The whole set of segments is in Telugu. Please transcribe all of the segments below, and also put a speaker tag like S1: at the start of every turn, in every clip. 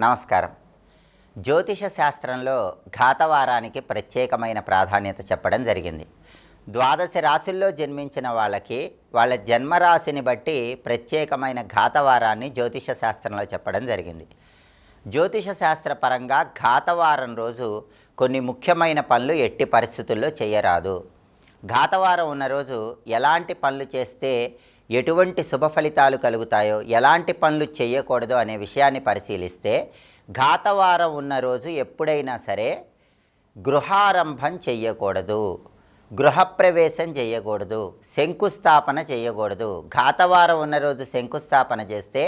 S1: నమస్కారం. జ్యోతిష శాస్త్రంలో ఘాతవారానికి ప్రత్యేకమైన ప్రాధాన్యత చెప్పడం జరిగింది. ద్వాదశ రాశుల్లో జన్మించిన వాళ్ళకి వాళ్ళ జన్మరాశిని బట్టి ప్రత్యేకమైన ఘాతవారాన్ని జ్యోతిష శాస్త్రంలో చెప్పడం జరిగింది. జ్యోతిష శాస్త్ర పరంగా ఘాతవారం రోజు కొన్ని ముఖ్యమైన పనులు ఎట్టి పరిస్థితుల్లో చేయరాదు. ఘాతవారం ఉన్న రోజు ఎలాంటి పనులు చేస్తే ఎటువంటి శుభ ఫలితాలు కలుగుతాయో, ఎలాంటి పనులు చేయకూడదు అనే విషయాన్ని పరిశీలిస్తే, ఘాతవారం ఉన్న రోజు ఎప్పుడైనా సరే గృహారంభం చెయ్యకూడదు, గృహప్రవేశం చేయకూడదు, శంకుస్థాపన చేయకూడదు. ఘాతవారం ఉన్న రోజు శంకుస్థాపన చేస్తే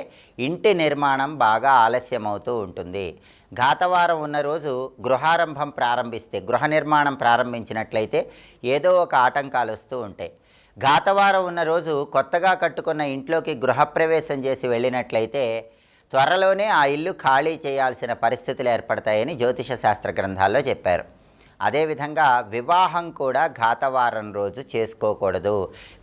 S1: ఇంటి నిర్మాణం బాగా ఆలస్యమవుతూ ఉంటుంది. ఘాతవారం ఉన్న రోజు గృహారంభం ప్రారంభిస్తే, గృహ నిర్మాణం ప్రారంభించినట్లయితే ఏదో ఒక ఆటంకాలు వస్తూ ఉంటాయి. ఘాతవారం ఉన్న రోజు కొత్తగా కట్టుకున్న ఇంట్లోకి గృహప్రవేశం చేసి వెళ్ళినట్లయితే త్వరలోనే ఆ ఇల్లు ఖాళీ చేయాల్సిన పరిస్థితులు ఏర్పడతాయని జ్యోతిష శాస్త్ర గ్రంథాల్లో చెప్పారు. అదేవిధంగా వివాహం కూడా ఘాతవారం రోజు చేసుకోకూడదు.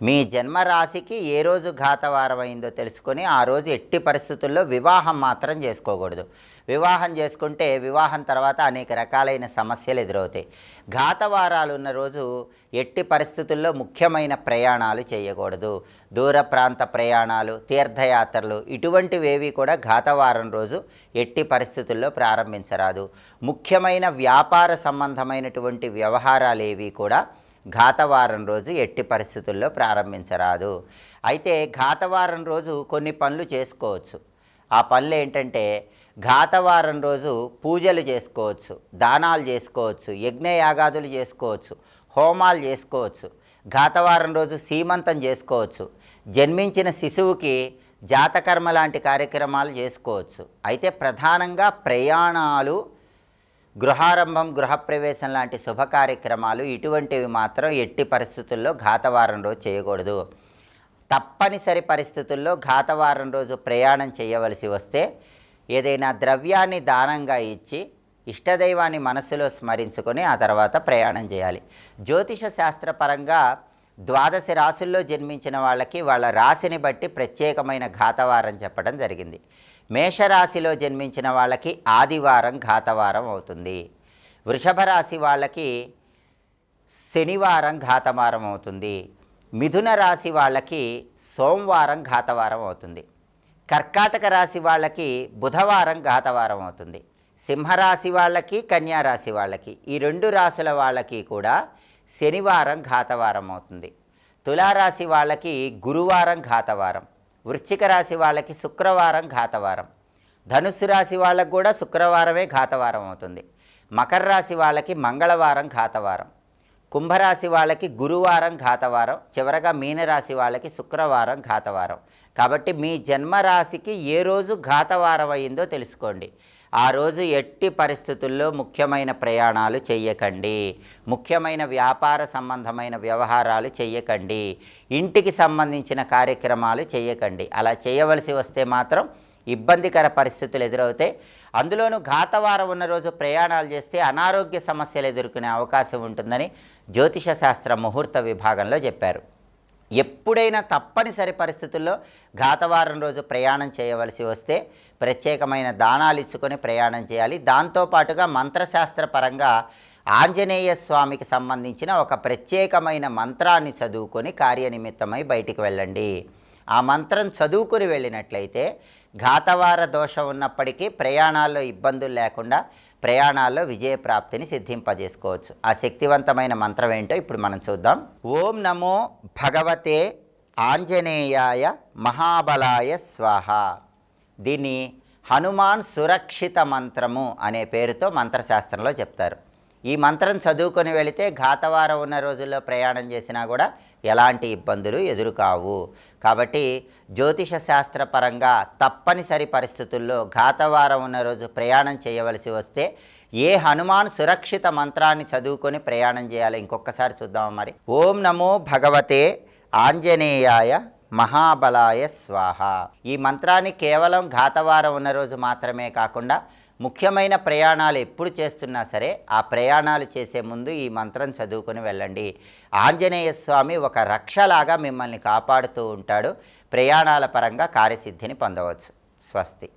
S1: మీ జన్మరాశికి ఏ రోజు ఘాతవారం అయిందో తెలుసుకొని ఆ రోజు ఎట్టి పరిస్థితుల్లో వివాహం మాత్రం చేసుకోకూడదు. వివాహం చేసుకుంటే వివాహం తర్వాత అనేక రకాలైన సమస్యలు ఎదురవుతాయి. ఘాతవారాలు ఉన్న రోజు ఎట్టి పరిస్థితుల్లో ముఖ్యమైన ప్రయాణాలు చేయకూడదు. దూర ప్రాంత ప్రయాణాలు, తీర్థయాత్రలు ఇటువంటివేవి కూడా ఘాతవారం రోజు ఎట్టి పరిస్థితుల్లో ప్రారంభించరాదు. ముఖ్యమైన వ్యాపార సంబంధమైనటువంటి వ్యవహారాలు ఏవి కూడా ఘాతవారం రోజు ఎట్టి పరిస్థితుల్లో ప్రారంభించరాదు. అయితే ఘాతవారం రోజు కొన్ని పనులు చేసుకోవచ్చు. ఆ పనులు ఏంటంటే, ఘాతవారం రోజు పూజలు చేసుకోవచ్చు, దానాలు చేసుకోవచ్చు, యజ్ఞయాగాదులు చేసుకోవచ్చు, హోమాలు చేసుకోవచ్చు. ఘాతవారం రోజు సీమంతం చేసుకోవచ్చు. జన్మించిన శిశువుకి జాతకర్మ లాంటి కార్యక్రమాలు చేసుకోవచ్చు. అయితే ప్రధానంగా ప్రయాణాలు, గృహారంభం, గృహప్రవేశం లాంటి శుభ కార్యక్రమాలు ఇటువంటివి మాత్రం ఎట్టి పరిస్థితుల్లో ఘాతవారం రోజు చేయకూడదు. తప్పనిసరి పరిస్థితుల్లో ఘాతవారం రోజు ప్రయాణం చేయవలసి వస్తే ఏదైనా ద్రవ్యాన్ని దానంగా ఇచ్చి ఇష్టదైవాన్ని మనసులో స్మరించుకొని ఆ తర్వాత ప్రయాణం చేయాలి. జ్యోతిష శాస్త్రపరంగా ద్వాదశ రాశుల్లో జన్మించిన వాళ్ళకి వాళ్ళ రాశిని బట్టి ప్రత్యేకమైన ఘాతవారం చెప్పడం జరిగింది. మేషరాశిలో జన్మించిన వాళ్ళకి ఆదివారం ఘాతవారం అవుతుంది. వృషభ రాశి వాళ్ళకి శనివారం ఘాతవారం అవుతుంది. మిథున రాశి వాళ్ళకి సోమవారం ఘాతవారం అవుతుంది. కర్కాటక రాశి వాళ్ళకి బుధవారం ఘాతవారం అవుతుంది. సింహరాశి వాళ్ళకి, కన్యారాశి వాళ్ళకి, ఈ రెండు రాశుల వాళ్ళకి కూడా శనివారం ఘాతవారం అవుతుంది. తులారాశి వాళ్ళకి గురువారం ఘాతవారం. వృశ్చిక రాశి వాళ్ళకి శుక్రవారం ఘాతవారం. ధనుస్సు రాశి వాళ్ళకి కూడా శుక్రవారమే ఘాతవారం అవుతుంది. మకర రాశి వాళ్ళకి మంగళవారం ఘాతవారం. కుంభరాశి వాళ్ళకి గురువారం ఘాతవారం. చివరగా మీనరాశి వాళ్ళకి శుక్రవారం ఘాతవారం. కాబట్టి మీ జన్మరాశికి ఏ రోజు ఘాతవారం అయిందో తెలుసుకోండి. ఆ రోజు ఎట్టి పరిస్థితుల్లో ముఖ్యమైన ప్రయాణాలు చెయ్యకండి, ముఖ్యమైన వ్యాపార సంబంధమైన వ్యవహారాలు చెయ్యకండి, ఇంటికి సంబంధించిన కార్యక్రమాలు చెయ్యకండి. అలా చేయవలసి వస్తే మాత్రం ఇబ్బందికర పరిస్థితులు ఎదురవుతాయి. అందులోనూ ఘాతవారం ఉన్న రోజు ప్రయాణాలు చేస్తే అనారోగ్య సమస్యలు ఎదుర్కొనే అవకాశం ఉంటుందని జ్యోతిష శాస్త్ర ముహూర్త విభాగంలో చెప్పారు. ఎప్పుడైనా తప్పనిసరి పరిస్థితుల్లో ఘాతవారం రోజు ప్రయాణం చేయవలసి వస్తే ప్రత్యేకమైన దానాలు ఇచ్చుకొని ప్రయాణం చేయాలి. దాంతోపాటుగా మంత్రశాస్త్ర పరంగా ఆంజనేయ స్వామికి సంబంధించిన ఒక ప్రత్యేకమైన మంత్రాన్ని చదువుకొని కార్యనిమిత్తమై బయటికి వెళ్ళండి. ఆ మంత్రం చదువుకుని వెళ్ళినట్లయితే ఘాతవార దోషం ఉన్నప్పటికీ ప్రయాణాల్లో ఇబ్బందులు లేకుండా ప్రయాణాల్లో విజయప్రాప్తిని సిద్ధింపజేసుకోవచ్చు. ఆ శక్తివంతమైన మంత్రం ఏంటో ఇప్పుడు మనం చూద్దాం. ఓం నమో భగవతే ఆంజనేయాయ మహాబలాయ స్వాహ. దీన్ని హనుమాన్ సురక్షిత మంత్రము అనే పేరుతో మంత్రశాస్త్రంలో చెప్తారు. ఈ మంత్రం చదువుకొని వెళితే ఘాతవారం ఉన్న రోజుల్లో ప్రయాణం చేసినా కూడా ఎలాంటి ఇబ్బందులు ఎదురుకావు. కాబట్టి జ్యోతిష శాస్త్రపరంగా తప్పనిసరి పరిస్థితుల్లో ఘాతవారం ఉన్న రోజు ప్రయాణం చేయవలసి వస్తే ఏ హనుమాన్ సురక్షిత మంత్రాన్ని చదువుకొని ప్రయాణం చేయాలో ఇంకొకసారి చూద్దాం. మరి ఓం నమో భగవతే ఆంజనేయాయ మహాబలాయ స్వాహ. ఈ మంత్రాన్ని కేవలం ఘాతవారం ఉన్న రోజు మాత్రమే కాకుండా ముఖ్యమైన ప్రయాణాలు ఎప్పుడు చేస్తున్నా సరే ఆ ప్రయాణాలు చేసే ముందు ఈ మంత్రం చదువుకొని వెళ్ళండి. ఆంజనేయ స్వామి ఒక రక్షలాగా మిమ్మల్ని కాపాడుతూ ఉంటాడు. ప్రయాణాల పరంగా కార్యసిద్ధిని పొందవచ్చు. స్వస్తి.